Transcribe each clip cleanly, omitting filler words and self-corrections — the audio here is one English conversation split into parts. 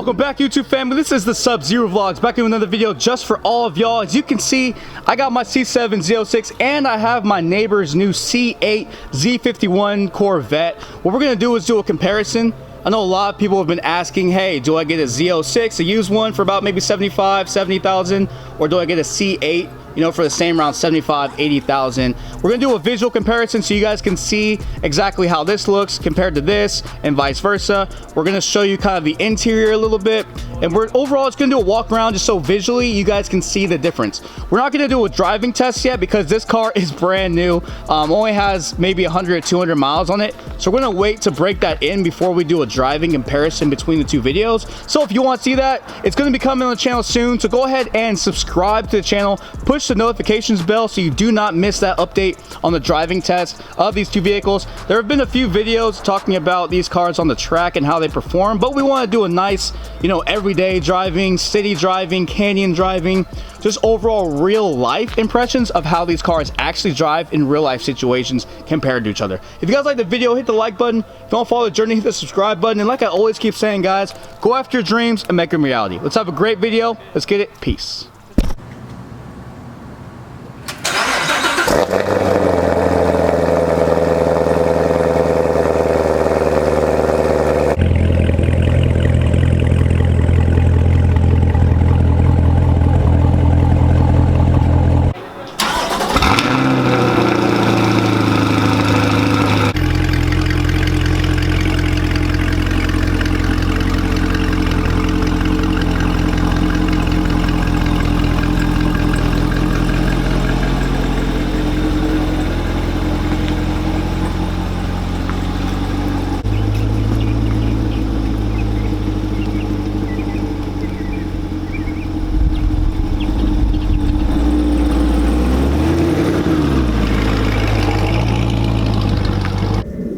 Welcome back, YouTube family. This is the SUBZERU vlogs, back in another video just for all of y'all. As you can see, I got my C7 Z06 and I have my neighbor's new C8 Z51 Corvette. What we're gonna do is do a comparison. I know a lot of people have been asking, hey, do I get a Z06, a used one for about maybe 75, 70,000, or do I get a C8, you know, for the same around 75, 80,000. We're gonna do a visual comparison so you guys can see exactly how this looks compared to this and vice versa. We're gonna show you kind of the interior a little bit, and we're overall just gonna do a walk around just so visually you guys can see the difference. We're not gonna do a driving test yet because this car is brand new. Only has maybe 100 or 200 miles on it, so we're gonna wait to break that in before we do a driving comparison between the two videos. So if you want to see that, it's going to be coming on the channel soon, so go ahead and subscribe to the channel, push the notifications bell so you do not miss that update on the driving test of these two vehicles. There have been a few videos talking about these cars on the track and how they perform, but we want to do a nice, you know, everyday driving, city driving, canyon driving, just overall real life impressions of how these cars actually drive in real life situations compared to each other. If you guys like the video, hit the like button. If you don't follow the journey, hit the subscribe button. And like I always keep saying, guys, go after your dreams and make them reality. Let's have a great video. Let's get it. Peace.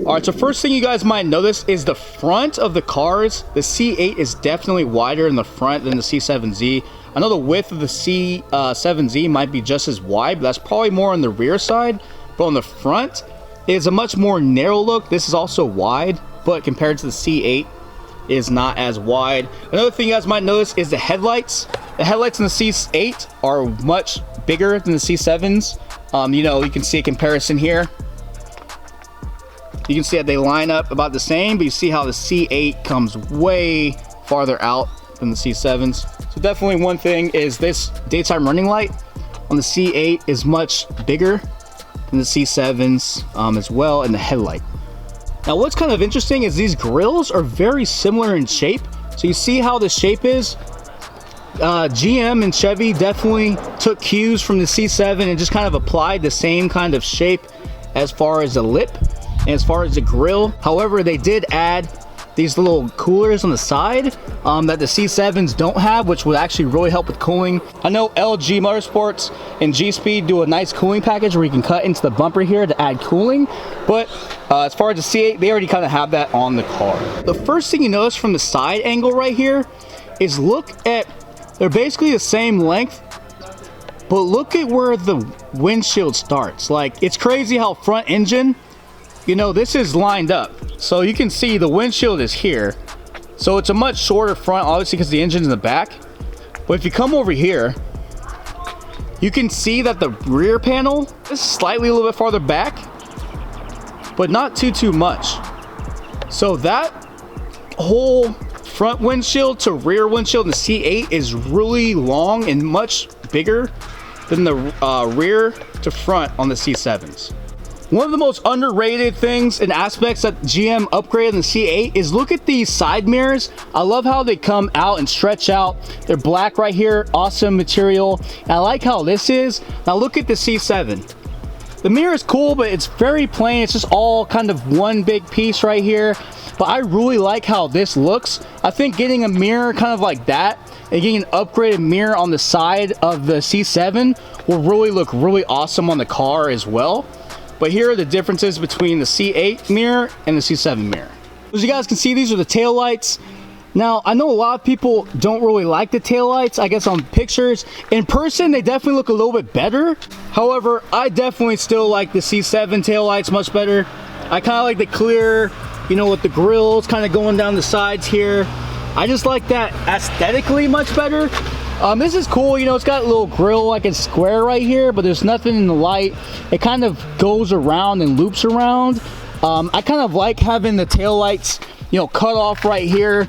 Alright, so first thing you guys might notice is the front of the cars. The C8 is definitely wider in the front than the C7Z. I know the width of the C7Z might be just as wide, but that's probably more on the rear side. But on the front, it's a much more narrow look. This is also wide, but compared to the C8, is not as wide. Another thing you guys might notice is the headlights. The headlights in the C8 are much bigger than the C7s. You know, you can see a comparison here. You can see that they line up about the same, but you see how the C8 comes way farther out than the C7s. So definitely one thing is this daytime running light on the C8 is much bigger than the C7s as well, and the headlight. Now what's kind of interesting is these grills are very similar in shape. So you see how the shape is? GM and Chevy definitely took cues from the C7 and just kind of applied the same kind of shape as far as the lip. And as far as the grille, however, they did add these little coolers on the side that the C7s don't have, which would actually really help with cooling. I know LG Motorsports and G-Speed do a nice cooling package where you can cut into the bumper here to add cooling, but as far as the C8, they already kind of have that on the car. The first thing you notice from the side angle right here is look at, they're basically the same length, but look at where the windshield starts. Like, it's crazy how front engine, you know, this is lined up, so you can see the windshield is here, so it's a much shorter front, obviously because the engine's in the back. But if you come over here, you can see that the rear panel is slightly a little bit farther back, but not too much. So that whole front windshield to rear windshield in the C8 is really long and much bigger than the rear to front on the C7s. One of the most underrated things and aspects that GM upgraded in the C8 is look at these side mirrors. I love how they come out and stretch out. They're black right here, awesome material. And I like how this is. Now look at the C7. The mirror is cool, but it's very plain. It's just all kind of one big piece right here. But I really like how this looks. I think getting a mirror kind of like that and getting an upgraded mirror on the side of the C7 will really look really awesome on the car as well. But here are the differences between the C8 mirror and the C7 mirror. As you guys can see, these are the tail lights. Now, I know a lot of people don't really like the tail lights, I guess on pictures. In person, they definitely look a little bit better. However, I definitely still like the C7 tail lights much better. I kind of like the clear, you know, with the grills kind of going down the sides here. I just like that aesthetically much better. This is cool, you know, it's got a little grill like it's square right here, but there's nothing in the light. It kind of goes around and loops around. I kind of like having the tail lights, you know, cut off right here.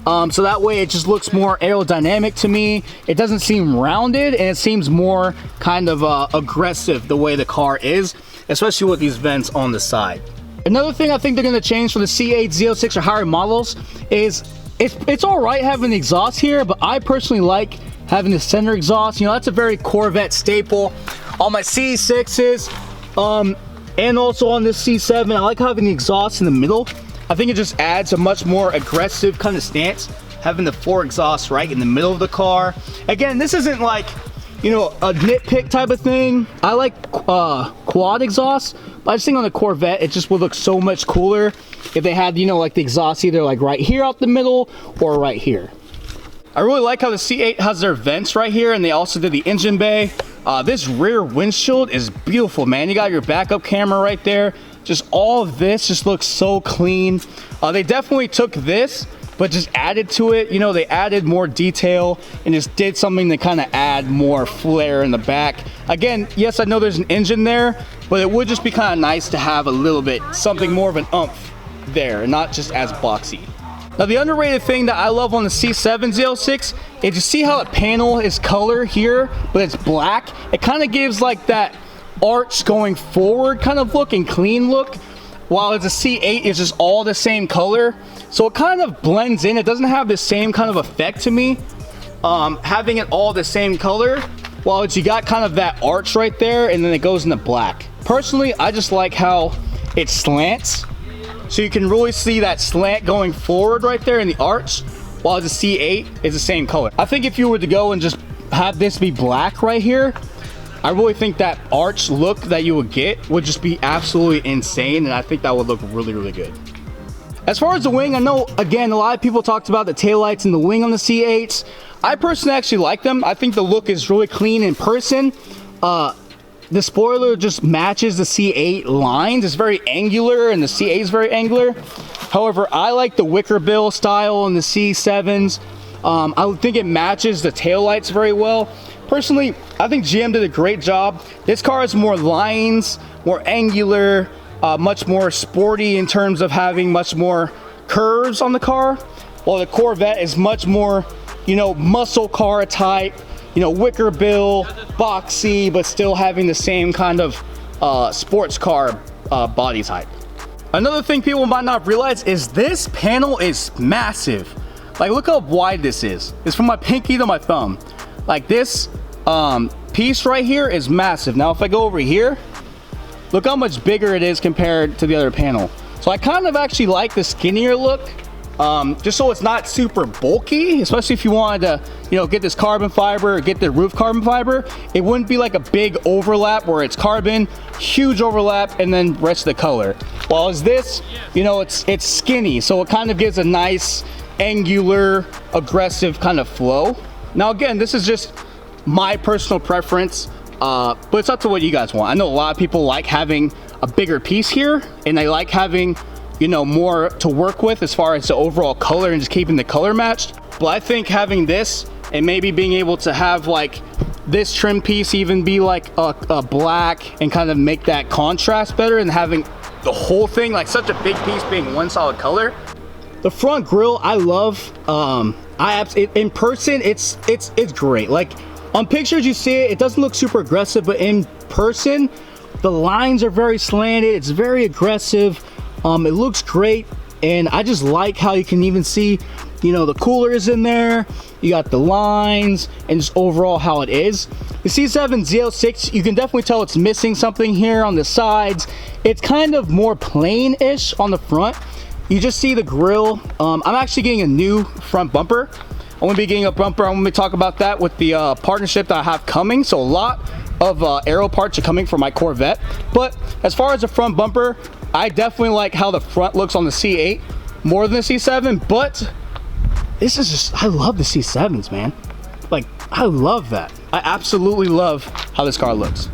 So that way it just looks more aerodynamic to me. It doesn't seem rounded, and it seems more kind of aggressive the way the car is, especially with these vents on the side. Another thing I think they're going to change for the C8, Z06 or higher models is it's all right having the exhaust here, but I personally like having the center exhaust. You know, that's a very Corvette staple on my C6s, and also on this C7. I like having the exhaust in the middle. I think it just adds a much more aggressive kind of stance, having the 4 exhausts right in the middle of the car. Again, this isn't like, you know, a nitpick type of thing. I like quad exhaust, but I just think on the Corvette it just would look so much cooler if they had, you know, like the exhaust either like right here out the middle or right here. I really like how the C8 has their vents right here, and they also did the engine bay. This rear windshield is beautiful, man. You got your backup camera right there. Just all of this just looks so clean. They definitely took this, but just added to it. You know, they added more detail and just did something to kind of add more flair in the back. Again, yes, I know there's an engine there, but it would just be kind of nice to have a little bit, something more of an oomph there, and not just as boxy. Now, the underrated thing that I love on the C7 Z06 is you see how the panel is color here, but it's black. It kind of gives like that arch going forward kind of look and clean look, while it's a C8 is just all the same color, so it kind of blends in. It doesn't have the same kind of effect to me, having it all the same color, while you got kind of that arch right there and then it goes into black. Personally, I just like how it slants, so you can really see that slant going forward right there in the arch, while the C8 is the same color. I think if you were to go and just have this be black right here, I really think that arch look that you would get would just be absolutely insane, and I think that would look really, really good. As far as the wing, I know, again, a lot of people talked about the taillights and the wing on the C8s. I personally actually like them. I think the look is really clean in person. The spoiler just matches the C8 lines. It's very angular, and the C8 is very angular. However, I like the wicker bill style in the C7s. I think it matches the taillights very well. Personally, I think GM did a great job. This car has more lines, more angular, much more sporty in terms of having much more curves on the car, while the Corvette is much more, you know, muscle car type, you know, wicker bill, boxy, but still having the same kind of sports car body type. Another thing people might not realize is this panel is massive. Like, look how wide this is. It's from my pinky to my thumb. Like, this piece right here is massive. Now if I go over here, look how much bigger it is compared to the other panel. So I kind of actually like the skinnier look, just so it's not super bulky, especially if you wanted to, you know, get this carbon fiber, get the roof carbon fiber. It wouldn't be like a big overlap where it's carbon, huge overlap, and then rest of the color. While as this, you know, it's skinny, so it kind of gives a nice angular, aggressive kind of flow. Now again, this is just my personal preference, but it's up to what you guys want. I know a lot of people like having a bigger piece here, and they like having, you know, more to work with as far as the overall color and just keeping the color matched. But I think having this and maybe being able to have like this trim piece even be like a black and kind of make that contrast better, and having the whole thing like such a big piece being one solid color. The front grille I love. In person it's great. Like on pictures you see it doesn't look super aggressive, but in person the lines are very slanted, it's very aggressive. It looks great, and I just like how you can even see, you know, the cooler is in there, you got the lines, and just overall how it is. The C7 Z06, you can definitely tell it's missing something here on the sides. It's kind of more plain-ish on the front. You just see the grille. I'm actually getting a new front bumper. I'm gonna be getting a bumper. I'm gonna talk about that with the partnership that I have coming. So a lot of aero parts are coming for my Corvette. But as far as the front bumper, I definitely like how the front looks on the C8 more than the C7. But this is just, I love the C7s, man. Like, I love that. I absolutely love how this car looks.